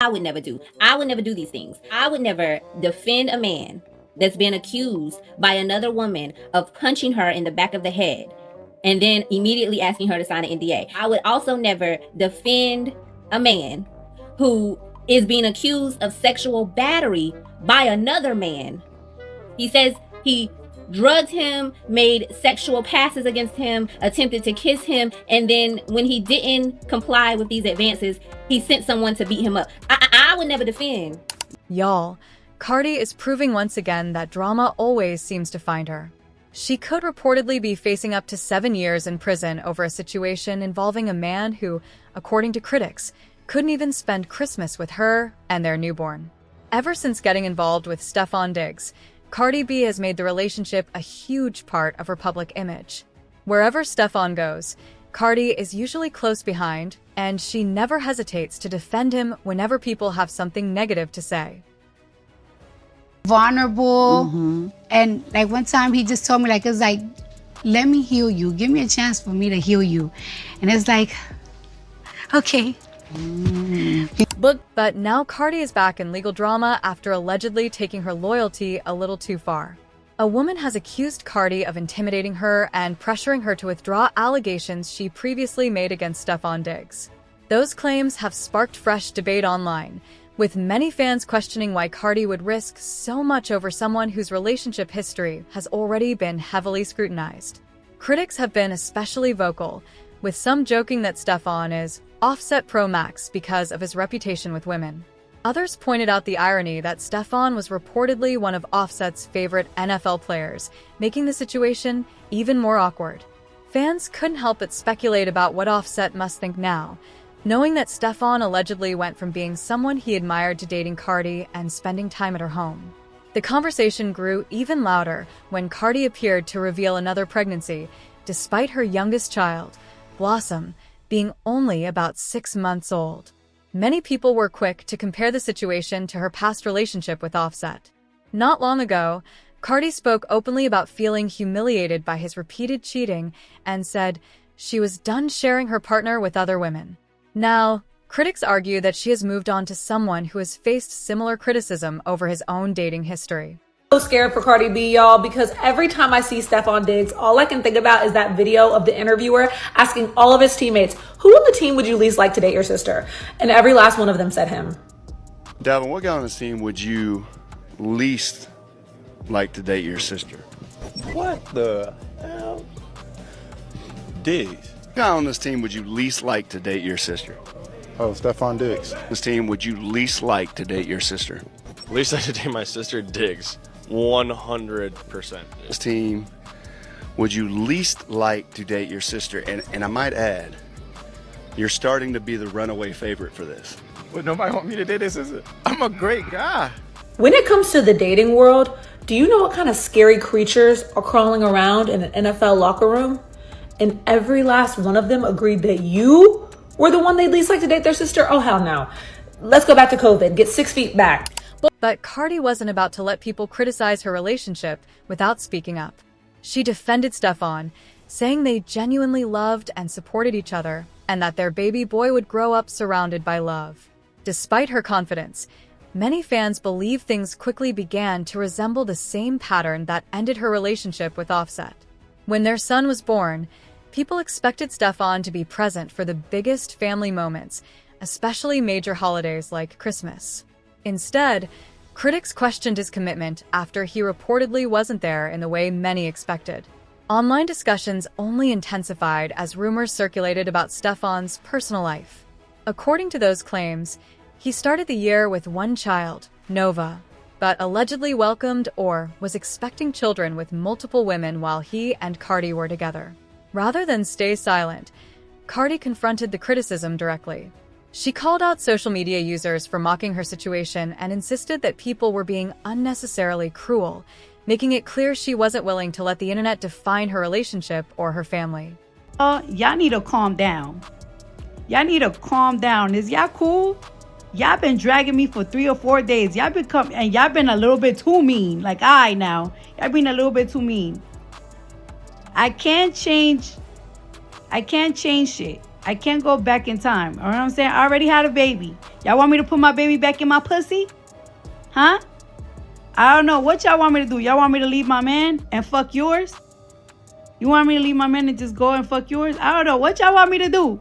I would never do. I would never do these things. I would never defend a man that's been accused by another woman of punching her in the back of the head and then immediately asking her to sign an NDA. I would also never defend a man who is being accused of sexual battery by another man. He says he drugged him, made sexual passes against him, attempted to kiss him, and then when he didn't comply with these advances, he sent someone to beat him up. I would never defend. Y'all, Cardi is proving once again that drama always seems to find her. She could reportedly be facing up to 7 years in prison over a situation involving a man who, according to critics, couldn't even spend Christmas with her and their newborn. Ever since getting involved with Stefon Diggs, Cardi B has made the relationship a huge part of her public image. Wherever Stefon goes, Cardi is usually close behind, and she never hesitates to defend him whenever people have something negative to say. Vulnerable, and like one time he just told me, like, it's like, let me heal you, give me a chance for me to heal you. And it's like, okay. But now Cardi is back in legal drama after allegedly taking her loyalty a little too far. A woman has accused Cardi of intimidating her and pressuring her to withdraw allegations she previously made against Stefon Diggs. Those claims have sparked fresh debate online, with many fans questioning why Cardi would risk so much over someone whose relationship history has already been heavily scrutinized. Critics have been especially vocal, with some joking that Stefon is Offset Pro Max because of his reputation with women. Others pointed out the irony that Stefon was reportedly one of Offset's favorite NFL players, making the situation even more awkward. Fans couldn't help but speculate about what Offset must think now, knowing that Stefon allegedly went from being someone he admired to dating Cardi and spending time at her home. The conversation grew even louder when Cardi appeared to reveal another pregnancy, despite her youngest child, Blossom, being only about 6 months old. Many people were quick to compare the situation to her past relationship with Offset. Not long ago, Cardi spoke openly about feeling humiliated by his repeated cheating and said she was done sharing her partner with other women. Now, critics argue that she has moved on to someone who has faced similar criticism over his own dating history. So scared for Cardi B, y'all, because every time I see Stefon Diggs, all I can think about is that video of the interviewer asking all of his teammates, who on the team would you least like to date your sister? And every last one of them said him. Davin, what guy on this team would you least like to date your sister? What the hell? Diggs. What guy on this team would you least like to date your sister? Oh, Stefon Diggs. This team would you least like to date your sister? Least I to date my sister, Diggs. 100%. This team would you least like to date your sister? And I might add, you're starting to be the runaway favorite for this. Would nobody want me to date this sister? I'm a great guy. When it comes to the dating world, do you know what kind of scary creatures are crawling around in an NFL locker room? And every last one of them agreed that you were the one they'd least like to date their sister? Oh, hell no. Let's go back to COVID. Get 6 feet back. But Cardi wasn't about to let people criticize her relationship without speaking up. She defended Stefon, saying they genuinely loved and supported each other, and that their baby boy would grow up surrounded by love. Despite her confidence, many fans believe things quickly began to resemble the same pattern that ended her relationship with Offset. When their son was born, people expected Stefon to be present for the biggest family moments, especially major holidays like Christmas. Instead, critics questioned his commitment after he reportedly wasn't there in the way many expected. Online discussions only intensified as rumors circulated about Stefon's personal life. According to those claims, he started the year with one child, Nova, but allegedly welcomed or was expecting children with multiple women while he and Cardi were together. Rather than stay silent, Cardi confronted the criticism directly. She called out social media users for mocking her situation and insisted that people were being unnecessarily cruel, making it clear she wasn't willing to let the internet define her relationship or her family. Y'all need to calm down. Y'all need to calm down. Is y'all cool? Y'all been dragging me for 3 or 4 days. Y'all been a little bit too mean. Like, now. Y'all been a little bit too mean. I can't change shit. I can't go back in time. You know what I'm saying? I already had a baby. Y'all want me to put my baby back in my pussy? Huh? I don't know. What y'all want me to do? Y'all want me to leave my man and fuck yours? You want me to leave my man and just go and fuck yours? I don't know. What y'all want me to do?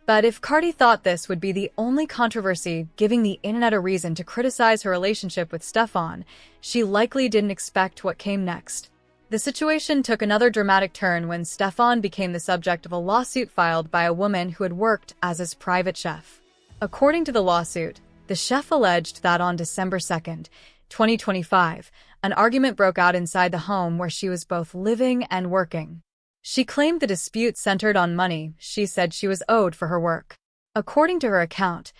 But if Cardi thought this would be the only controversy giving the internet a reason to criticize her relationship with Stefon, she likely didn't expect what came next. The situation took another dramatic turn when Stefon became the subject of a lawsuit filed by a woman who had worked as his private chef. According to the lawsuit, the chef alleged that on December 2nd, 2025, an argument broke out inside the home where she was both living and working. She claimed the dispute centered on money she said she was owed for her work. According to her account,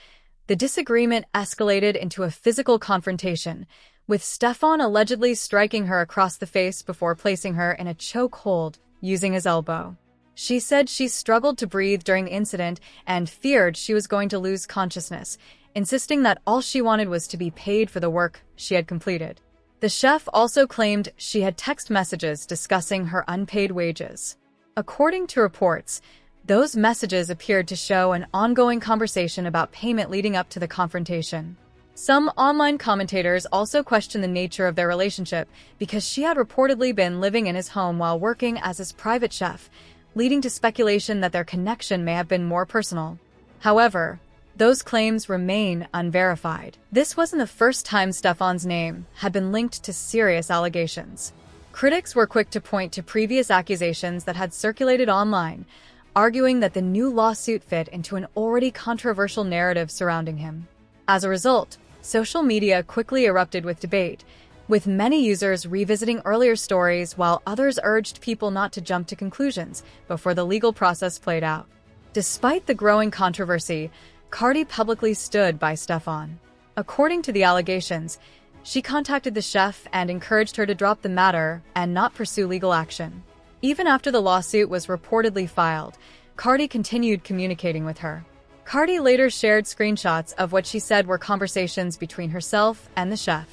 the disagreement escalated into a physical confrontation, with Stefon allegedly striking her across the face before placing her in a chokehold using his elbow. She said she struggled to breathe during the incident and feared she was going to lose consciousness, insisting that all she wanted was to be paid for the work she had completed. The chef also claimed she had text messages discussing her unpaid wages. According to reports, those messages appeared to show an ongoing conversation about payment leading up to the confrontation. Some online commentators also questioned the nature of their relationship because she had reportedly been living in his home while working as his private chef, leading to speculation that their connection may have been more personal. However, those claims remain unverified. This wasn't the first time Stefon's name had been linked to serious allegations. Critics were quick to point to previous accusations that had circulated online, arguing that the new lawsuit fit into an already controversial narrative surrounding him. As a result, social media quickly erupted with debate, with many users revisiting earlier stories while others urged people not to jump to conclusions before the legal process played out. Despite the growing controversy, Cardi publicly stood by Stefon. According to the allegations, she contacted the chef and encouraged her to drop the matter and not pursue legal action. Even after the lawsuit was reportedly filed, Cardi continued communicating with her. Cardi later shared screenshots of what she said were conversations between herself and the chef.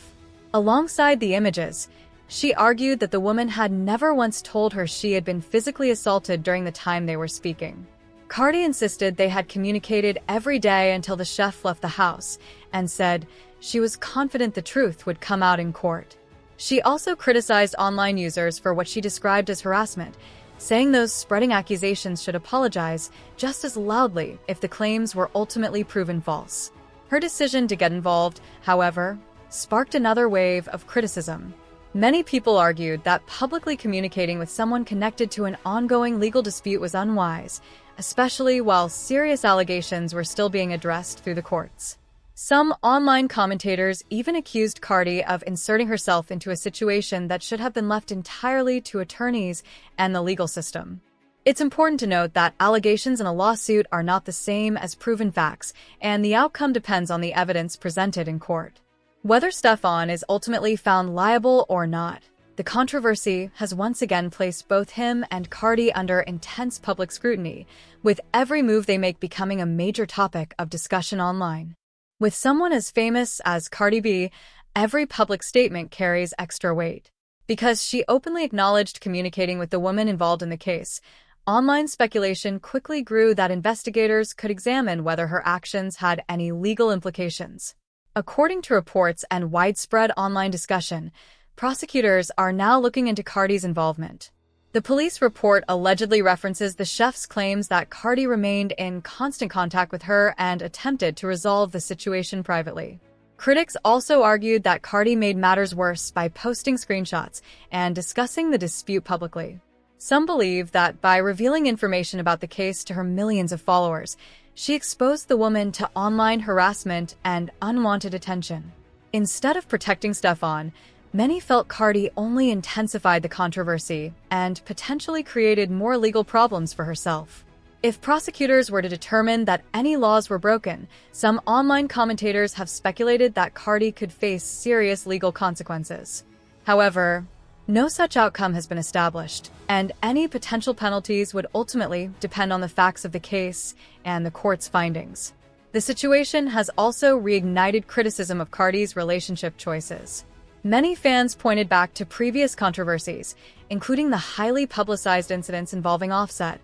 Alongside the images, she argued that the woman had never once told her she had been physically assaulted during the time they were speaking. Cardi insisted they had communicated every day until the chef left the house, and said she was confident the truth would come out in court. She also criticized online users for what she described as harassment, saying those spreading accusations should apologize just as loudly if the claims were ultimately proven false. Her decision to get involved, however, sparked another wave of criticism. Many people argued that publicly communicating with someone connected to an ongoing legal dispute was unwise, especially while serious allegations were still being addressed through the courts. Some online commentators even accused Cardi of inserting herself into a situation that should have been left entirely to attorneys and the legal system. It's important to note that allegations in a lawsuit are not the same as proven facts, and the outcome depends on the evidence presented in court. Whether Stefon is ultimately found liable or not, the controversy has once again placed both him and Cardi under intense public scrutiny, with every move they make becoming a major topic of discussion online. With someone as famous as Cardi B, every public statement carries extra weight. Because she openly acknowledged communicating with the woman involved in the case, online speculation quickly grew that investigators could examine whether her actions had any legal implications. According to reports and widespread online discussion, prosecutors are now looking into Cardi's involvement. The police report allegedly references the chef's claims that Cardi remained in constant contact with her and attempted to resolve the situation privately. Critics also argued that Cardi made matters worse by posting screenshots and discussing the dispute publicly. Some believe that by revealing information about the case to her millions of followers, she exposed the woman to online harassment and unwanted attention. Instead of protecting Stefon, many felt Cardi only intensified the controversy and potentially created more legal problems for herself. If prosecutors were to determine that any laws were broken, some online commentators have speculated that Cardi could face serious legal consequences. However, no such outcome has been established, and any potential penalties would ultimately depend on the facts of the case and the court's findings. The situation has also reignited criticism of Cardi's relationship choices. Many fans pointed back to previous controversies, including the highly publicized incidents involving Offset,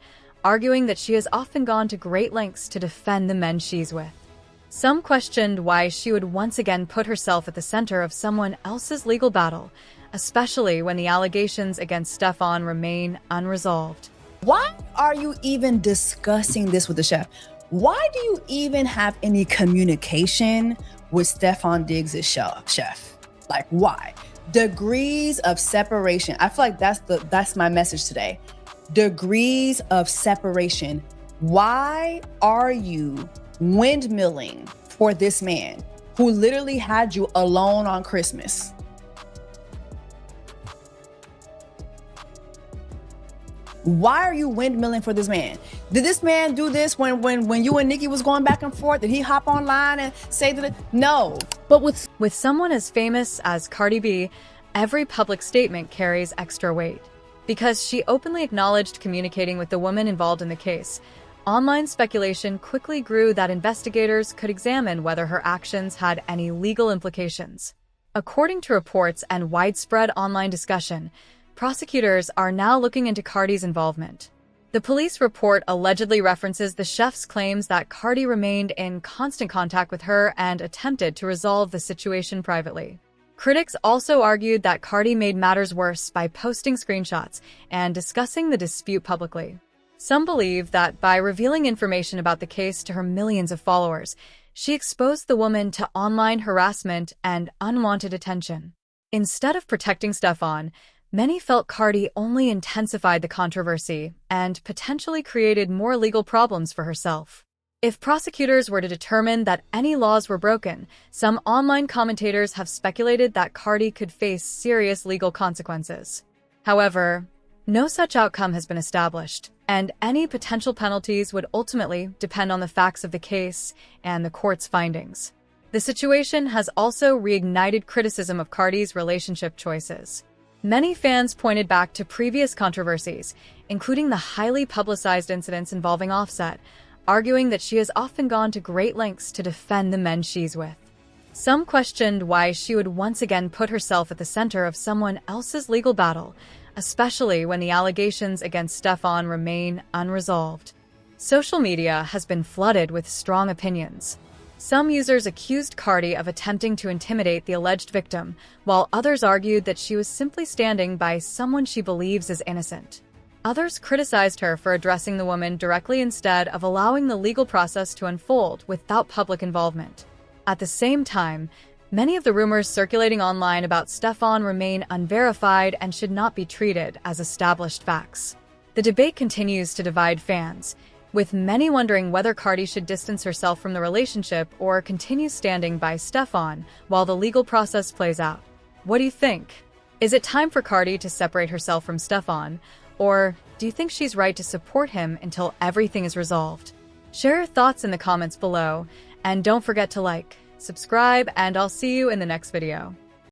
arguing that she has often gone to great lengths to defend the men she's with. Some questioned why she would once again put herself at the center of someone else's legal battle, especially when the allegations against Stefon remain unresolved. Why are you even discussing this with the chef? Why do you even have any communication with Stefon Diggs' chef? Like, why? Degrees of separation. I feel like that's my message today. Degrees of separation. Why are you windmilling for this man who literally had you alone on Christmas? Why are you windmilling for this man? Did this man do this when you and Nikki was going back and forth? Did he hop online and say that? No. But With someone as famous as Cardi B, every public statement carries extra weight. Because she openly acknowledged communicating with the woman involved in the case, online speculation quickly grew that investigators could examine whether her actions had any legal implications. According to reports and widespread online discussion, prosecutors are now looking into Cardi's involvement. The police report allegedly references the chef's claims that Cardi remained in constant contact with her and attempted to resolve the situation privately. Critics also argued that Cardi made matters worse by posting screenshots and discussing the dispute publicly. Some believe that by revealing information about the case to her millions of followers, she exposed the woman to online harassment and unwanted attention. Instead of protecting Stefon, many felt Cardi only intensified the controversy and potentially created more legal problems for herself. If prosecutors were to determine that any laws were broken, some online commentators have speculated that Cardi could face serious legal consequences. However, no such outcome has been established, and any potential penalties would ultimately depend on the facts of the case and the court's findings. The situation has also reignited criticism of Cardi's relationship choices. Many fans pointed back to previous controversies, including the highly publicized incidents involving Offset, arguing that she has often gone to great lengths to defend the men she's with. Some questioned why she would once again put herself at the center of someone else's legal battle, especially when the allegations against Stefon remain unresolved. Social media has been flooded with strong opinions. Some users accused Cardi of attempting to intimidate the alleged victim, while others argued that she was simply standing by someone she believes is innocent. Others criticized her for addressing the woman directly instead of allowing the legal process to unfold without public involvement. At the same time, many of the rumors circulating online about Stefon remain unverified and should not be treated as established facts. The debate continues to divide fans, with many wondering whether Cardi should distance herself from the relationship or continue standing by Stefon while the legal process plays out. What do you think? Is it time for Cardi to separate herself from Stefon, or do you think she's right to support him until everything is resolved? Share your thoughts in the comments below, and don't forget to like, subscribe, and I'll see you in the next video.